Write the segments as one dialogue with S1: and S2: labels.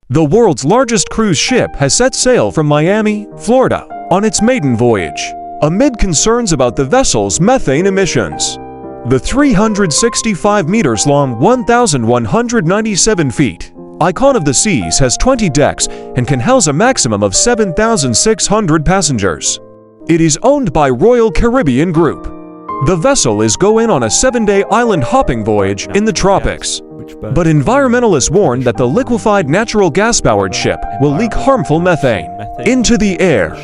S1: The world's largest cruise ship has set sail from Miami, Florida, on its maiden voyage, amid concerns about the vessel's methane emissions. The 365 meters long, 1,197 feet Icon of the Seas has 20 decks and can house a maximum of 7,600 passengers. It is owned by Royal Caribbean Group. The vessel is going on a 7-day island hopping voyage in the tropics. But environmentalists warn that the liquefied natural gas-powered ship will leak harmful methane into the air.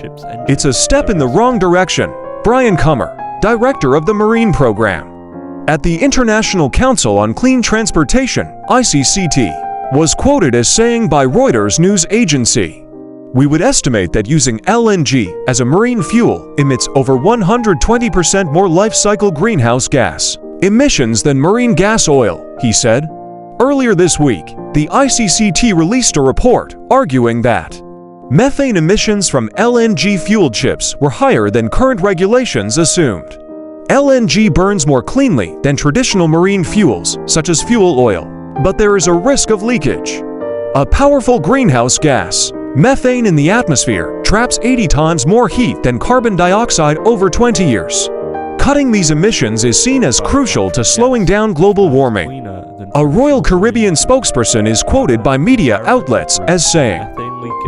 S1: It's a step in the wrong direction. Brian Kummer, director of the Marine Program at the International Council on Clean Transportation, ICCT, was quoted as saying by Reuters news agency, "We would estimate that using LNG as a marine fuel emits over 120% more life cycle greenhouse gas emissions than marine gas oil," he said. Earlier this week, the ICCT released a report arguing that methane emissions from LNG-fueled ships were higher than current regulations assumed. LNG burns more cleanly than traditional marine fuels, such as fuel oil, but there is a risk of leakage. A powerful greenhouse gas, methane in the atmosphere traps 80 times more heat than carbon dioxide over 20 years. Cutting these emissions is seen as crucial to slowing down global warming. A Royal Caribbean spokesperson is quoted by media outlets as saying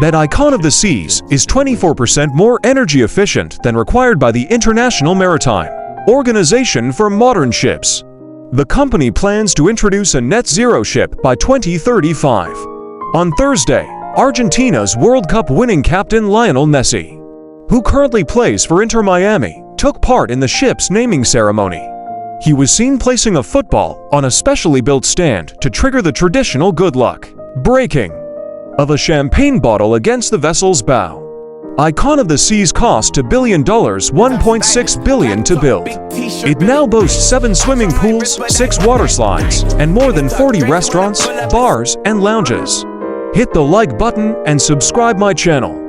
S1: that Icon of the Seas is 24% more energy efficient than required by the International Maritime Organization for modern ships. The company plans to introduce a net zero ship by 2035. On Thursday, Argentina's World Cup winning captain Lionel Messi, who currently plays for Inter Miami, took part in the ship's naming ceremony. He was seen placing a football on a specially built stand to trigger the traditional good luck breaking of a champagne bottle against the vessel's bow. Icon of the Seas cost $1 billion, $1.6 billion to build. It now boasts 7 swimming pools, 6 water slides, and more than 40 restaurants, bars, and lounges. Hit the like button and subscribe my channel.